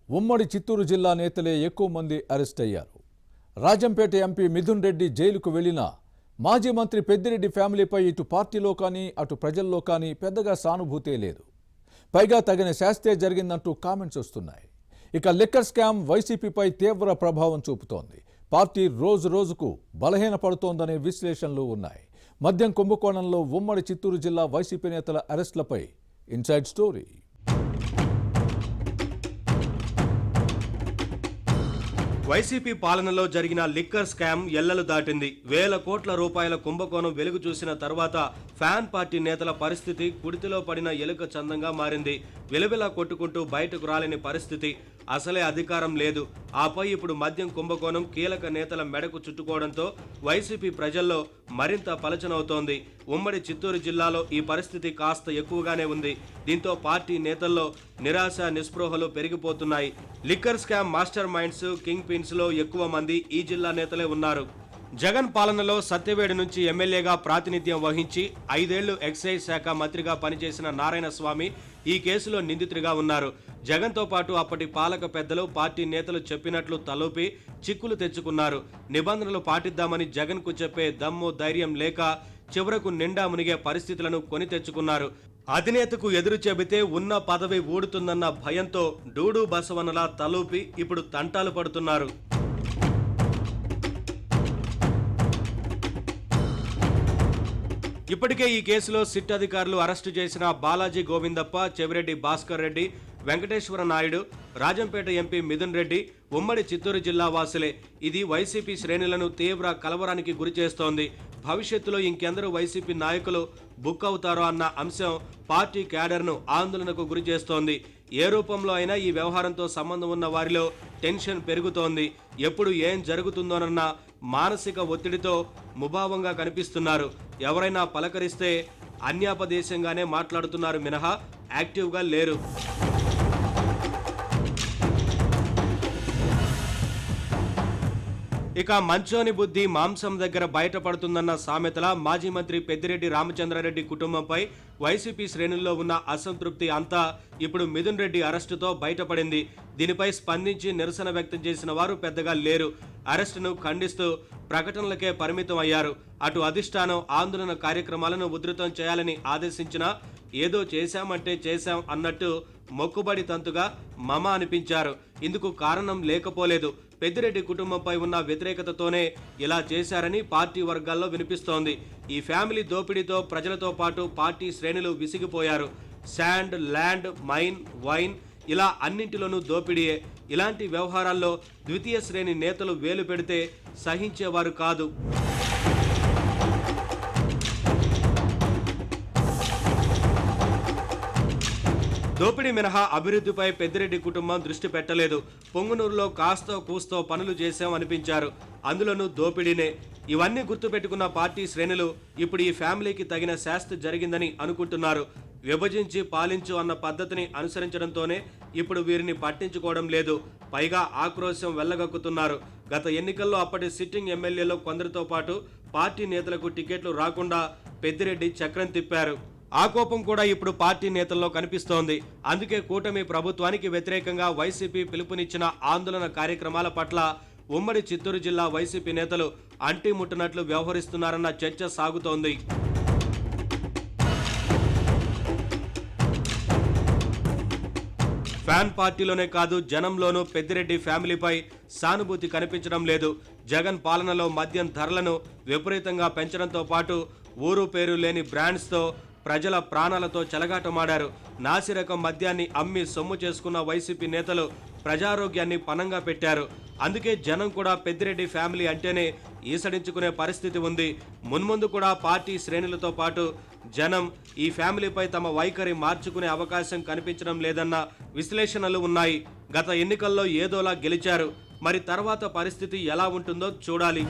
ఉమ్మడి చిత్తూరు జిల్లా నేతలే ఎక్కువ మంది అరెస్ట్ అయ్యారు. రాజంపేట ఎంపీ మిథున్ రెడ్డి జైలుకు వెళ్లినా మాజీ మంత్రి పెద్దిరెడ్డి ఫ్యామిలీపై ఇటు పార్టీలో కానీ అటు ప్రజల్లో కానీ పెద్దగా సానుభూతే లేదు. పైగా తగిన శాస్తే జరిగిందంటూ కామెంట్స్ వస్తున్నాయి. ఇక లిక్కర్ స్కామ్ వైసీపీపై తీవ్ర ప్రభావం చూపుతోంది. పార్టీ రోజు రోజుకు బలహీనపడుతోందనే విశ్లేషణలు ఉన్నాయి. మద్యం కుంభకోణంలో ఉమ్మడి చిత్తూరు జిల్లా వైసీపీ నేతల అరెస్టులపై ఇన్సైడ్ స్టోరీ. వైసీపీ పాలనలో జరిగిన లిక్కర్ స్కామ్ ఎల్లలు దాటింది. వేల కోట్ల రూపాయల కుంభకోణం వెలుగు చూసిన తర్వాత ఫ్యాన్ పార్టీ నేతల పరిస్థితి కుడితిలో పడిన ఎలుక చందంగా మారింది. విలవిలా కొట్టుకుంటూ బయటకు రాలేని పరిస్థితి. అసలే అధికారం లేదు. ఆపై ఇప్పుడు మద్యం కుంభకోణం కీలక నేతల మెడకు చుట్టుకోవడంతో వైసీపీ ప్రజల్లో మరింత పలచనవుతోంది. ఉమ్మడి చిత్తూరు జిల్లాలో ఈ పరిస్థితి కాస్త ఎక్కువగానే ఉంది. దీంతో పార్టీ నేతల్లో నిరాశ నిస్పృహలు పెరిగిపోతున్నాయి. Liquor scam master minds, king pins లో ఎక్కువ మంది ఈ జిల్లా నేతలే ఉన్నారు. జగన్ పాలనలో సత్యవేడు నుంచి ఎమ్మెల్యేగా ప్రాతినిధ్యం వహించి 5 ఏళ్లు ఎక్సైజ్ శాఖ మంత్రిగా పనిచేసిన నారాయణ స్వామి ఈ కేసులో నిందితుడిగా ఉన్నారు. జగన్తో పాటు అప్పటి పాలక పెద్దలు, పార్టీ నేతలు చెప్పినట్లు తలూపి చిక్కులు తెచ్చుకున్నారు. నిబంధనలు పాటిద్దామని జగన్కు చెప్పే దమ్ము ధైర్యం లేక చివరకు నిండా మునిగే పరిస్థితులను కొని తెచ్చుకున్నారు. అధినేతకు ఎదురు చెబితే ఉన్న పదవి ఊడుతుందన్న భయంతో డూడు బసవనలా తలూపి ఇప్పుడు తంటాలు పడుతున్నారు. ఇప్పటికే ఈ కేసులో సిట్ అధికారులు అరెస్టు చేసిన బాలాజీ గోవిందప్ప, చెవిరెడ్డి భాస్కర్ రెడ్డి, వెంకటేశ్వర నాయుడు, రాజంపేట ఎంపీ మిథున్ రెడ్డి ఉమ్మడి చిత్తూరు జిల్లా వాసులే. ఇది వైసీపీ శ్రేణులను తీవ్ర కలవరానికి గురిచేస్తోంది. భవిష్యత్తులో ఇంకెందరూ వైసీపీ నాయకులు బుక్ అవుతారో అన్న అంశం పార్టీ క్యాడర్ను ఆందోళనకు గురి చేస్తోంది. ఏ రూపంలో అయినా ఈ వ్యవహారంతో సంబంధం ఉన్న వారిలో టెన్షన్ పెరుగుతోంది. ఎప్పుడు ఏం జరుగుతుందోనన్న మానసిక ఒత్తిడితో ముభావంగా కనిపిస్తున్నారు. ఎవరైనా పలకరిస్తే అన్యాపదేశంగానే మాట్లాడుతున్నారు మినహా యాక్టివ్గా లేరు. ఇక మంచోని బుద్ధి మాంసం దగ్గర బయటపడుతుందన్న సామెతల మాజీ మంత్రి పెద్దిరెడ్డి రామచంద్రారెడ్డి కుటుంబంపై వైసీపీ శ్రేణుల్లో ఉన్న అసంతృప్తి అంతా ఇప్పుడు మిథున్ రెడ్డి అరెస్టుతో బయటపడింది. దీనిపై స్పందించి నిరసన వ్యక్తం చేసిన వారు పెద్దగా లేరు. అరెస్టును ఖండిస్తూ ప్రకటనలకే పరిమితం అయ్యారు. అటు అధిష్టానం ఆందోళన కార్యక్రమాలను ఉధృతం చేయాలని ఆదేశించినా ఏదో చేశామంటే చేశాం అన్నట్టు మొక్కుబడి తంతుగా మమ అనిపించారు. ఇందుకు కారణం లేకపోలేదు. పెద్దిరెడ్డి కుటుంబంపై ఉన్న వ్యతిరేకతతోనే ఇలా చేశారని పార్టీ వర్గాల్లో వినిపిస్తోంది. ఈ ఫ్యామిలీ దోపిడీతో ప్రజలతో పాటు పార్టీ శ్రేణులు విసిగిపోయారు. శాండ్, ల్యాండ్, మైన్, వైన్ ఇలా అన్నింటిలోనూ దోపిడీయే. ఇలాంటి వ్యవహారాల్లో ద్వితీయ శ్రేణి నేతలు వేలు పెడితే సహించేవారు కాదు. దోపిడీ మినహా అభివృద్ధిపై పెద్దిరెడ్డి కుటుంబం దృష్టి పెట్టలేదు. పొంగునూరులో కాస్తో కూస్తో పనులు చేశాం అనిపించారు. అందులోనూ దోపిడీనే. ఇవన్నీ గుర్తుపెట్టుకున్న పార్టీ శ్రేణులు ఇప్పుడు ఈ ఫ్యామిలీకి తగిన శాస్తి జరిగిందని అనుకుంటున్నారు. విభజించి పాలించు అన్న పద్ధతిని అనుసరించడంతోనే ఇప్పుడు వీరిని పట్టించుకోవడం లేదు. పైగా ఆక్రోశం వెళ్లగక్కుతున్నారు. గత ఎన్నికల్లో అప్పటి సిట్టింగ్ ఎమ్మెల్యేలో కొందరితో పాటు పార్టీ నేతలకు టికెట్లు రాకుండా పెద్దిరెడ్డి చక్రం తిప్పారు. ఆ కోపం కూడా ఇప్పుడు పార్టీ నేతల్లో కనిపిస్తోంది. అందుకే కూటమి ప్రభుత్వానికి వ్యతిరేకంగా వైసీపీ పిలుపునిచ్చిన ఆందోళన కార్యక్రమాల పట్ల ఉమ్మడి చిత్తూరు జిల్లా వైసీపీ నేతలు అంటిముట్టనట్లు వ్యవహరిస్తున్నారన్న చర్చ సాగుతోంది. ఫ్యాన్ పార్టీలోనే కాదు, జనంలోనూ పెద్దిరెడ్డి ఫ్యామిలీపై సానుభూతి కనిపించడం లేదు. జగన్ పాలనలో మద్యం ధరలను విపరీతంగా పెంచడంతో పాటు ఊరు పేరు లేని బ్రాండ్స్తో ప్రజల ప్రాణాలతో చెలగాటమాడారు. నాసిరకం మద్యాన్ని అమ్మి సొమ్ము చేసుకున్న వైసీపీ నేతలు ప్రజారోగ్యాన్ని పణంగా పెట్టారు. అందుకే జనం కూడా పెద్దిరెడ్డి ఫ్యామిలీ అంటేనే ఈసడించుకునే పరిస్థితి ఉంది. మున్ముందు కూడా పార్టీ శ్రేణులతో పాటు జనం ఈ ఫ్యామిలీపై తమ వైఖరి మార్చుకునే అవకాశం కనిపించడం లేదన్న విశ్లేషణలు ఉన్నాయి. గత ఎన్నికల్లో ఏదోలా గెలిచారు. మరి తర్వాత పరిస్థితి ఎలా ఉంటుందో చూడాలి.